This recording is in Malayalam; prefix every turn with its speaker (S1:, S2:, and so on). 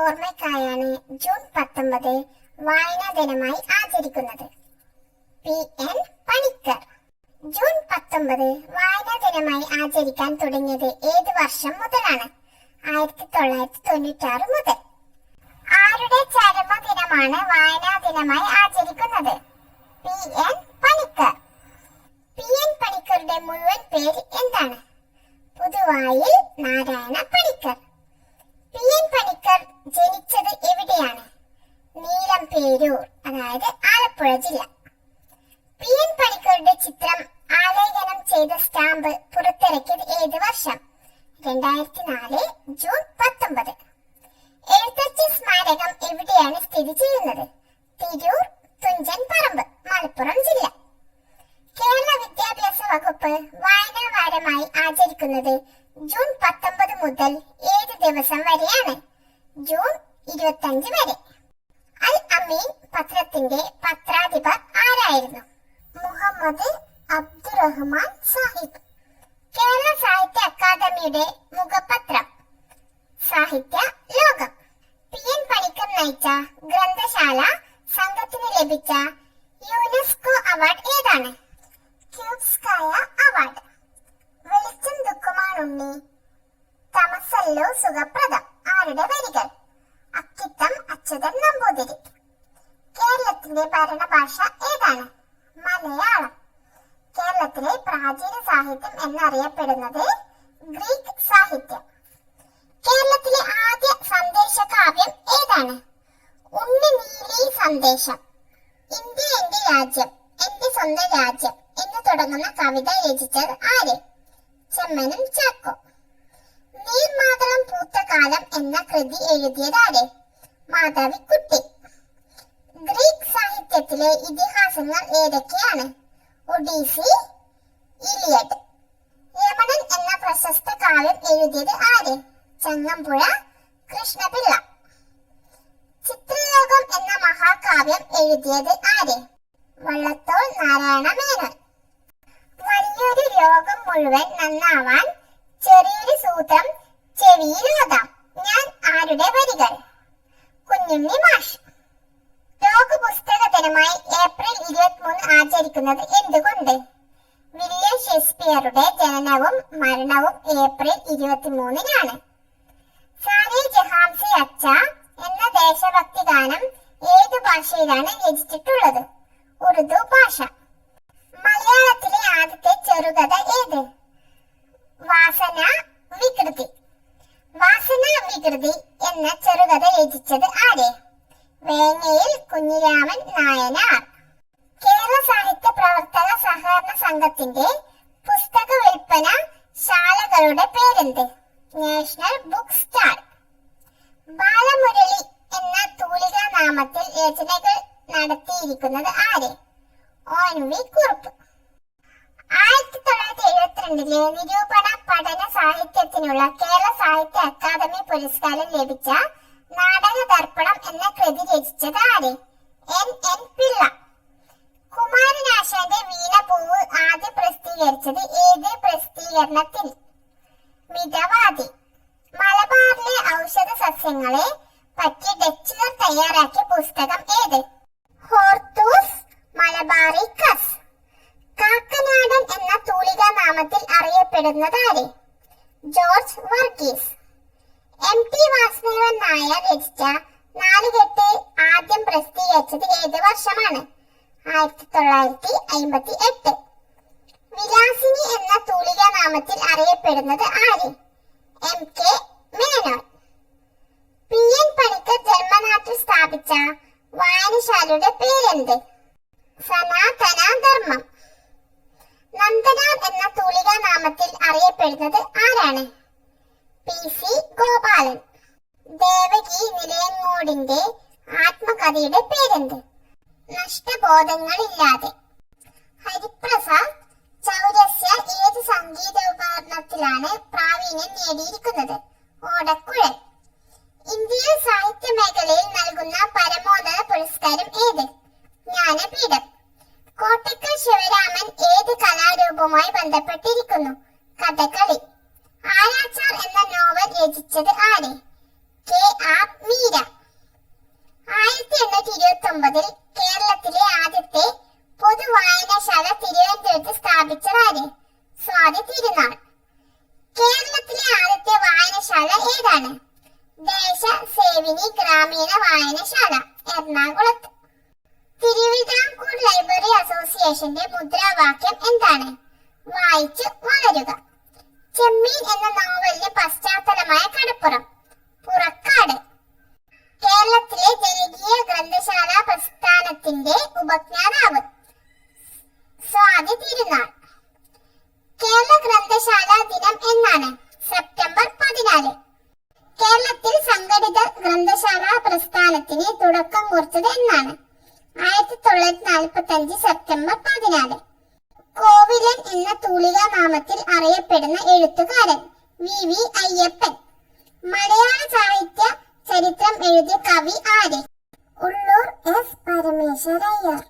S1: ഓർമ്മയ്ക്കായാണ് ജൂൺ 19 വായനാ ദിനമായി ആചരിക്കുന്നത്. P.N. പണിക്കർ. ജൂൺ 19 വായനാ ദിനമായി ആചരിക്കാൻ തുടങ്ങിയത് ഏത് വർഷം മുതലാണ്? 1996 മുതൽ. ആരുടെ ചരമദിനമാണ് വായനാ ദിനമായി ആചരിക്കുന്നത്? P.N. പണിക്കർ. P.N. പണിക്കരുടെ മുഴുവൻ പേര് എന്താണ്? പുതുവായിൽ നാരായണ പണിക്കർ. P.N. പണിക്കർ ജനിച്ചത് എവിടെയാണ്? നീലംപേരൂർ, അതായത് ആലപ്പുഴ ജില്ല. P.N. പണിക്കരുടെ ചിത്രം ആലേഖനം ചെയ്ത സ്റ്റാമ്പ് പുറത്തിറക്കിയത് ഏത് വർഷം? 2004 ജൂൺ 19. എഴുത്തച്ഛ സ്മാരകം എവിടെയാണ് സ്ഥിതി ചെയ്യുന്നത്? തിരൂർ, തുഞ്ചൻ പറമ്പ്, മലപ്പുറം ജില്ല. കേരള വിദ്യാഭ്യാസ വകുപ്പ് വായനാ വാരമായി ആചരിക്കുന്നത് ജൂൺ 19 മുതൽ ഏത് ദിവസം വരെയാണ്? ജൂൺ 25 വരെ. അൽ അമീൻ പത്രത്തിന്റെ പത്രാധിപർ ആരായിരുന്നു? മുഹമ്മദ് അബ്ദുറഹ്മാൻ സാഹിബ്. കേരള സാഹിത്യ അക്കാദമിയുടെ മുഖപത്രം സാഹിത്യ ലോകം. P.N. പണിക്കർ നയിച്ച ഗ്രന്ഥശാല സംഘത്തിന് ലഭിച്ച യുനെസ്കോ അവാർഡ് ഏതാണ്? ക്യൂബ്സ്കായ അവാർഡ്. വെളിച്ചം ദുഃഖമാണുണ്ണി, തമസല്ലോ സുഖപ്രദം ആരുടെ വരികൾ? അക്കിത്തം അച്യുതൻ നമ്പൂതിരി. കേരളത്തിന്റെ ഭരണഭാഷ ഏതാണ്? മലയാളം. കേരളത്തിലെ പ്രാചീന സാഹിത്യം എന്നറിയപ്പെടുന്നത് ഗ്രീക്ക് സാഹിത്യം. കേരളത്തിലെ ആദ്യ സന്ദേശ കാവ്യം ഏതാണ്? ഉണ്ണി സന്ദേശം. ഇന്ത്യ എന്റെ രാജ്യം, എന്റെ സ്വന്തം രാജ്യം എന്ന് തുടങ്ങുന്ന കവിത രചിച്ചത് ആര്? ചെമ്മനം ചാക്കോ. നീർമാതളം പൂത്ത കാലം എന്ന കൃതി എഴുതിയത് ആര്? മാധവിക്കുട്ടി. ഗ്രീക്ക് സാഹിത്യത്തിലെ ഇതിഹാസങ്ങൾ ഏതൊക്കെയാണ്? ഒഡീസി, ഇലിയഡ്. രമണൻ എന്ന പ്രശസ്ത കാവ്യം എഴുതിയത് ആര്? ചങ്ങമ്പുഴ കൃഷ്ണപിള്ള. ചിത്രലോകം എന്ന മഹാകാവ്യം എഴുതിയത് ആര്? വള്ളത്തോൾ നാരായണ മേനോൻ. വലിയൊരു രോഗം മുഴുവൻ നന്നാവാൻ ചെറിയൊരു സൂത്രം ചെവിയിലോതാം ഞാൻ ആരുടെ വരികൾ? കുഞ്ഞുണ്ണി മാഷ്. ലോക പുസ്തക ദിനമായി ഏപ്രിൽ 23 ആചരിക്കുന്നത് എന്തുകൊണ്ട്? വില്യം ഷേക്സ്പിയറുടെ ജനനവും മരണവും ഏപ്രിൽ 23-നാണ്. സാരേ ജഹാം സേ അച്ഛ എന്ന ദേശഭക്തി ഗാനം ഏതു ഭാഷയിലാണ് രചിച്ചിട്ടുള്ളത്? ഉറുദു ഭാഷ. മലയാളത്തിലെ ആദ്യത്തെ ചെറുകഥ ഏത്? വാസന വികൃതി. വാസന വികൃതി എന്ന ചെറുകഥ രചിച്ചത് ആര്? വേങ്ങയിൽ കുഞ്ഞിരാമൻ നായനാർ. കേരള സാഹിത്യ പ്രവർത്തക സഹകരണ സംഘത്തിന്റെ പുസ്തക വിൽപ്പന ശാലകളുടെ പേരെന്ത്? National book stall. ബാലമുരളി എന്ന തൂലികാ നാമത്തിൽ രചനകൾ നടത്തിയിരിക്കുന്നത് ആര്? ONV കുറുപ്പ്. 1972 നിരൂപണ പഠന സാഹിത്യത്തിനുള്ള കേരള സാഹിത്യ അക്കാദമി പുരസ്കാരം ലഭിച്ച നാടക ദർപ്പണം എന്ന കൃതി രചിച്ചത് ആര്? N.N. പിള്ള. കുമാരനാശാന്റെ വീണപൂവ് ആദ്യം പ്രസിദ്ധീകരിച്ചത് ഏത് പ്രസിദ്ധീകരണത്തിൽ? മിതവാദി. മലബാറിലെ ഔഷധ സസ്യങ്ങളെ പറ്റി ഡച്ചുകാർ തയ്യാറാക്കിയ പുസ്തകം ഏത്? Hortus Malabaricus. കാക്കനാടൻ എന്ന തൂലികാ നാമത്തിൽ അറിയപ്പെടുന്നത് ആര്? ജോർജ് വർഗീസ്. M.T. വാസുദേവൻ നായർ രചിച്ച നാലുകെട്ട് ആദ്യം പ്രസിദ്ധീകരിച്ചത് ഏത് വർഷമാണ്? 1958. വിലാസിനി എന്ന തൂലികാ നാമത്തിൽ അറിയപ്പെടുന്നത് ആര്? M.K. മേനോൻ. P.N. പണിക്കർ ജന്മനാട്ടിൽ സ്ഥാപിച്ച വായനശാലയുടെ പേരെന്ത്? സനാതന ധർമ്മം. നന്ദനാർ എന്ന തൂലികാ നാമത്തിൽ അറിയപ്പെടുന്നത് ആരാണ്? P.C. ഗോപാലൻ. ദേവകി നിലയങ്ങോടിന്റെ ആത്മകഥയുടെ പേരെന്ത്? നഷ്ടബോധങ്ങളില്ലാതെ. ഹരിപ്രസാദ് ചൗരസ്യ ഏത് സംഗീതോപകരണത്തിലാണ് പ്രാവീണ്യം നേടിയിരിക്കുന്നത്? ഓടക്കുഴൽ. ഇന്ത്യയിൽ സാഹിത്യ മേഖലയിൽ നൽകുന്ന പരമോന്നത പുരസ്കാരം ഏത്? ജ്ഞാനപീഠം. കോട്ടക്കൽ ശിവരാമൻ ഏത് കലാരൂപവുമായി ബന്ധപ്പെട്ടിരിക്കുന്നു? കഥകളി. ആരാച്ചാർ എന്ന നോവൽ രചിച്ചത് ആര്? K.R. മീര. സേവിനി ഗ്രാമീണ വായനശാല, എറണാകുളത്ത്. തിരുവിതാംകൂർ ലൈബ്രറി അസോസിയേഷന്റെ മുദ്രാവാക്യം എന്താണ്? വായിച്ച് വളരുക. ചെമ്മീൻ എന്ന നോവലിന് പശ്ചാത്തലമായ കടപ്പുറം, പുറക്കാട്. കേരളത്തിലെ ജനകീയ ഗ്രന്ഥശാല പ്രസ്ഥാനത്തിന്റെ ഉപജ്ഞാതാവ് സ്വാതി തിരുനാൾ. കേരള ഗ്രന്ഥശാല ദിനം എന്നാണ്? സെപ്റ്റംബർ 14. കേരളത്തിൽ സംഘടിത ഗ്രന്ഥശാല പ്രസ്ഥാനത്തിന് തുടക്കം കുറിച്ചത് എന്നാണ്? 1945 സെപ്റ്റംബർ 14. കോവിലൻ എന്ന തൂലികാ നാമത്തിൽ അറിയപ്പെടുന്ന എഴുത്തുകാരൻ വി അയ്യപ്പൻ. മലയാള സാഹിത്യ ചരിത്രം എഴുതിയ കവി ആര്? ഉള്ളൂർ എസ് പരമേശ്വരയ്യർ.